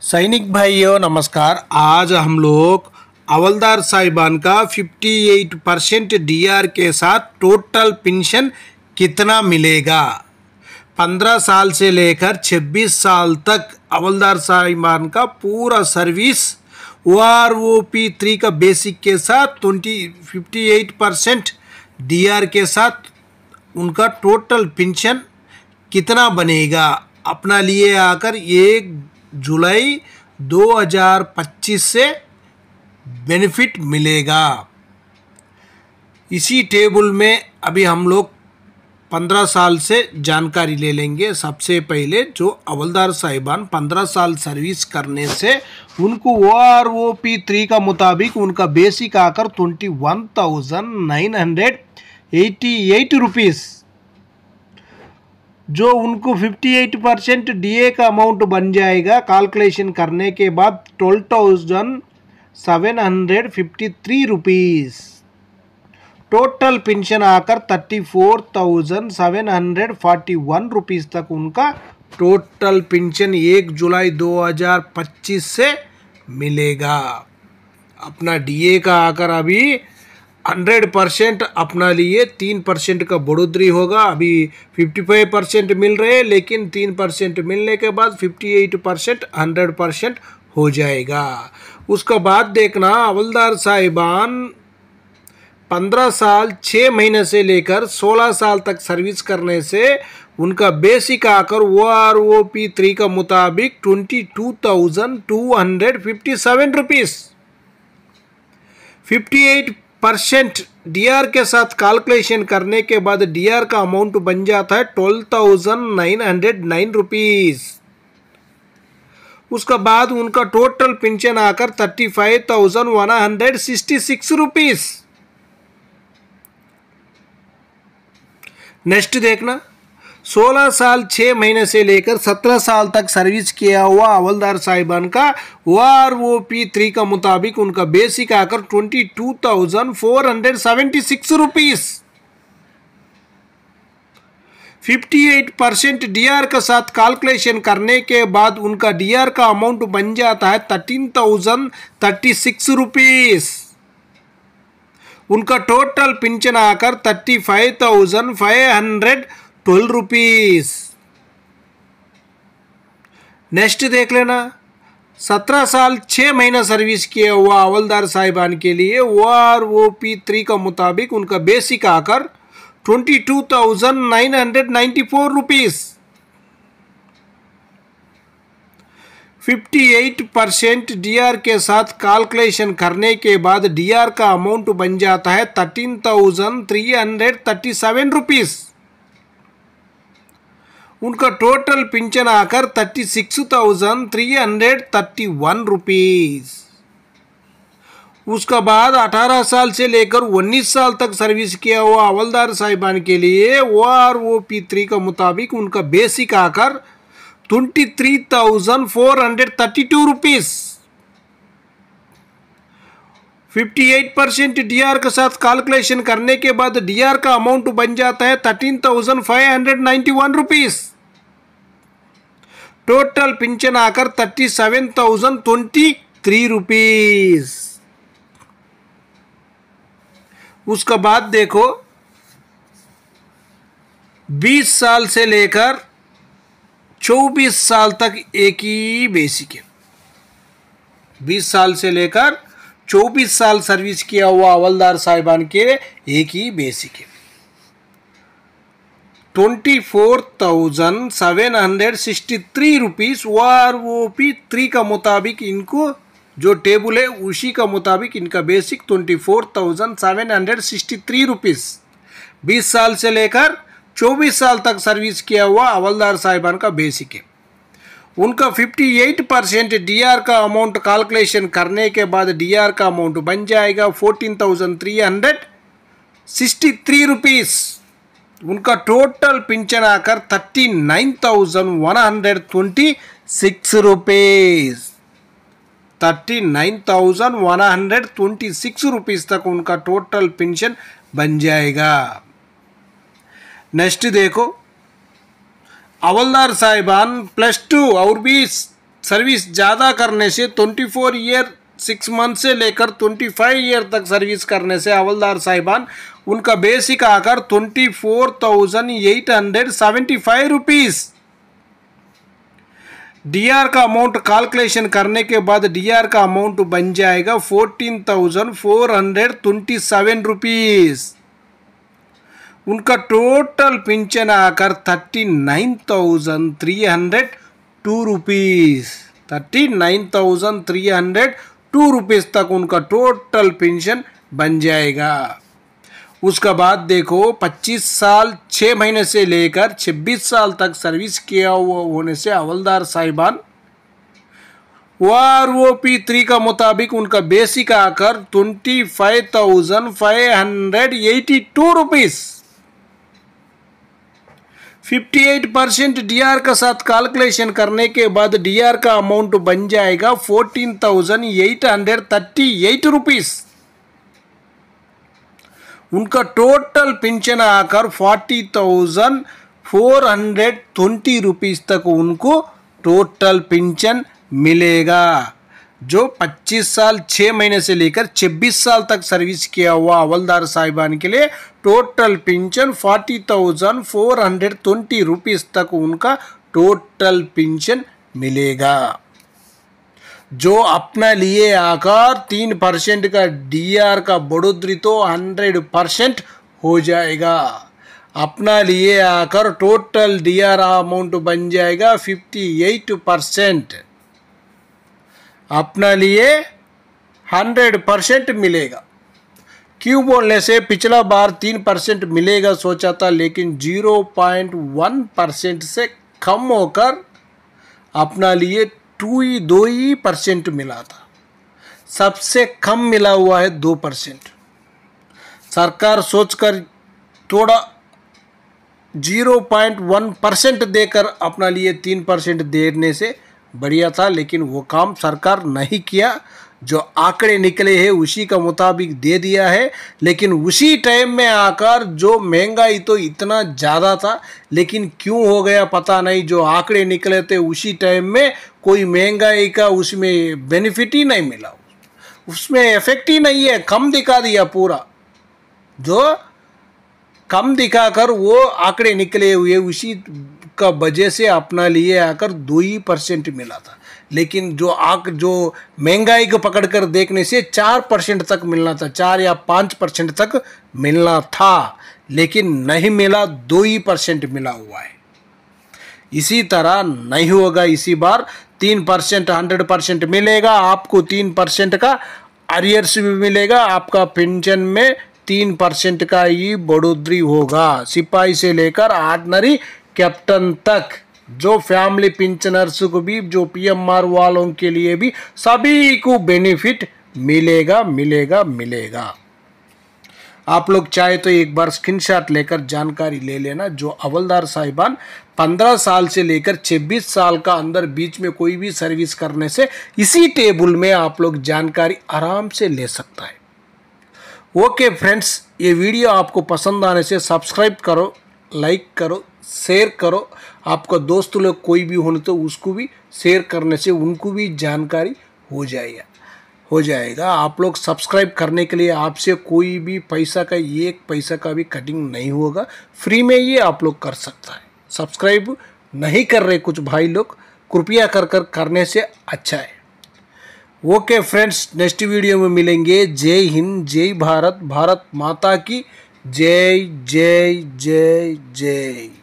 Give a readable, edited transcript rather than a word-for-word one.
सैनिक भाइयों नमस्कार। आज हम लोग हवलदार साहिबान का 58% डीआर के साथ टोटल पेंशन कितना मिलेगा। 15 साल से लेकर 26 साल तक हवलदार साहिबान का पूरा सर्विस OROP3 का बेसिक के साथ 58% डीआर के साथ उनका टोटल पेंशन कितना बनेगा। अपना लिए आकर 1 जुलाई 2025 से बेनिफिट मिलेगा। इसी टेबल में अभी हम लोग 15 साल से जानकारी ले लेंगे। सबसे पहले जो हवलदार साहिबान 15 साल सर्विस करने से उनको OROP3 का मुताबिक उनका बेसिक आकर 21,988 रुपीज़, जो उनको 58% डीए का अमाउंट बन जाएगा। कैलकुलेशन करने के बाद 12,753 रुपीज़। टोटल पेंशन आकर 34,741 रुपीज़ तक उनका टोटल पेंशन 1 जुलाई 2025 से मिलेगा। अपना डीए का आकर अभी 100% अपना लिए 3% का बढ़ोतरी होगा। अभी 55% मिल रहे हैं, लेकिन 3% मिलने के बाद 58% 100% हो जाएगा। उसका बाद देखना, हवलदार साहिबान 15 साल 6 महीने से लेकर 16 साल तक सर्विस करने से उनका बेसिक आकर OROP3 का मुताबिक 22,257 रुपीज़। 58% डीआर के साथ कैलकुलेशन करने के बाद डीआर का अमाउंट बन जाता है 12,909 रुपीज़। उसका बाद उनका टोटल पेंशन आकर 35,166 रुपीज़। नेक्स्ट देखना, 16 साल 6 महीने से लेकर 17 साल तक सर्विस किया हुआ हवलदार साहिबान का OROP3 का मुताबिक उनका बेसिक आकर 22,476 रुपीज़। 58% डीआर के साथ कैलकुलेशन करने के बाद उनका डीआर का अमाउंट बन जाता है 13,036 रुपीज़। उनका टोटल पेंशन आकर 35,512 रुपीज़। नेक्स्ट देख लेना, 17 साल 6 महीना सर्विस किया हुआ हवलदार साहिबान के लिए OROP3 का मुताबिक उनका बेसिक आकर 22,994 रुपीज़। 58% डीआर के साथ कैलकुलेशन करने के बाद डीआर का अमाउंट बन जाता है 13,337 रुपीज़। उनका टोटल पेंशन आकर 36,331 रुपीज़। उसका बाद 18 साल से लेकर 19 साल तक सर्विस किया हुआ हवलदार साहिबान के लिए OROP3 का मुताबिक उनका बेसिक आकर 23,432 रुपीज़। 58% डीआर के साथ कैलकुलेशन करने के बाद डीआर का अमाउंट बन जाता है 13,591 रुपीज़। टोटल पेंशन आकर 37,023 रुपीज़। उसका बाद देखो, 20 साल से लेकर 24 साल तक एक ही बेसिक है। 20 साल से लेकर 24 साल सर्विस किया हुआ हवलदार साहिबान के एक ही बेसिक है। 24,763 रुपीज़ OROP3 का मुताबिक इनको जो टेबल है उसी का मुताबिक इनका बेसिक 24,763 रुपीज़। 20 साल से लेकर 24 साल तक सर्विस किया हुआ हवलदार साहिबान का बेसिक है। उनका 58% डीआर का अमाउंट कैलकुलेशन करने के बाद डीआर का अमाउंट बन जाएगा 14,363 रुपीज़। उनका टोटल पेंशन आकर 39,126 रुपीज़। 39,126 रुपीज़ तक उनका टोटल पेंशन बन जाएगा। नेक्स्ट देखो, हवलदार साहिबान +2 और भी सर्विस ज़्यादा करने से 24 ईयर 6 मंथ से लेकर 25 ईयर तक सर्विस करने से हवलदार साहिबान उनका बेसिक आकर 24,875 रुपीज़। डीआर का अमाउंट कैलकुलेशन करने के बाद डीआर का अमाउंट बन जाएगा 14,427 रुपीज़। उनका टोटल पेंशन आकर 39,302 रुपीज़। 39,302 रुपीज़ तक उनका टोटल पेंशन बन जाएगा। उसका बाद देखो 25 साल 6 महीने से लेकर 26 साल तक सर्विस किया हुआ होने से हवलदार साहिबान OROP 3 का मुताबिक उनका बेसिक आकर 25,582 रुपीज़। 58% डीआर का साथ कैलकुलेशन करने के बाद डीआर का अमाउंट बन जाएगा 14,838 रुपीज़। उनका टोटल पेंशन आकर 40,420 रुपीज़ तक उनको टोटल पेंशन मिलेगा। जो 25 साल 6 महीने से लेकर 26 साल तक सर्विस किया हुआ हवलदार साहिबान के लिए टोटल पेंशन 40,420 रुपीज़ तक उनका टोटल पेंशन मिलेगा। जो अपना लिए आकर 3% का डीआर का बढ़ोतरी तो 100% हो जाएगा। अपना लिए आकर टोटल डीआर अमाउंट बन जाएगा 58%। अपना लिए 100% मिलेगा। क्यों बोलने से पिछला बार 3% मिलेगा सोचा था, लेकिन 0.1% से कम होकर अपना लिए 2% मिला था। सबसे कम मिला हुआ है 2%। सरकार सोचकर थोड़ा 0.1% देकर अपना लिए 3% देने से बढ़िया था, लेकिन वो काम सरकार नहीं किया। जो आंकड़े निकले हैं उसी का मुताबिक दे दिया है। लेकिन उसी टाइम में आकर जो महंगाई तो इतना ज़्यादा था, लेकिन क्यों हो गया पता नहीं। जो आंकड़े निकले थे उसी टाइम में कोई महंगाई का उसमें बेनिफिट ही नहीं मिला, उसमें इफेक्ट ही नहीं है। कम दिखा दिया पूरा, जो कम दिखाकर वो आंकड़े निकले हुए उसी का वजह से अपना लिए आकर 2% मिला था। लेकिन जो महंगाई को पकड़कर देखने से 4% तक मिलना था, 4 या 5% तक मिलना था, लेकिन नहीं मिला, 2% मिला हुआ है। इसी तरह नहीं होगा इसी बार। 3% 100% मिलेगा आपको। 3% का अरियर्स भी मिलेगा। आपका पेंशन में 3% का ही बढ़ोतरी होगा। सिपाही से लेकर ऑर्डिनरी कैप्टन तक, जो फैमिली पेंशनर्स को भी, जो पीएमआर वालों के लिए भी, सभी को बेनिफिट मिलेगा मिलेगा मिलेगा। आप लोग चाहे तो एक बार स्क्रीनशॉट लेकर जानकारी ले लेना। जो हवलदार साहिबान 15 साल से लेकर 26 साल का अंदर बीच में कोई भी सर्विस करने से इसी टेबल में आप लोग जानकारी आराम से ले सकता है। ओके फ्रेंड्स, ये वीडियो आपको पसंद आने से सब्सक्राइब करो, लाइक करो, शेयर करो। आपका दोस्त लोग कोई भी हो तो उसको भी शेयर करने से उनको भी जानकारी हो जाएगा। आप लोग सब्सक्राइब करने के लिए आपसे कोई भी पैसा का 1 पैसा का भी कटिंग नहीं होगा, फ्री में ये आप लोग कर सकता है। सब्सक्राइब नहीं कर रहे कुछ भाई लोग, कृपया कर करने से अच्छा है। ओके फ्रेंड्स, नेक्स्ट वीडियो में मिलेंगे। जय हिंद, जय भारत, भारत माता की जय जय जय जय।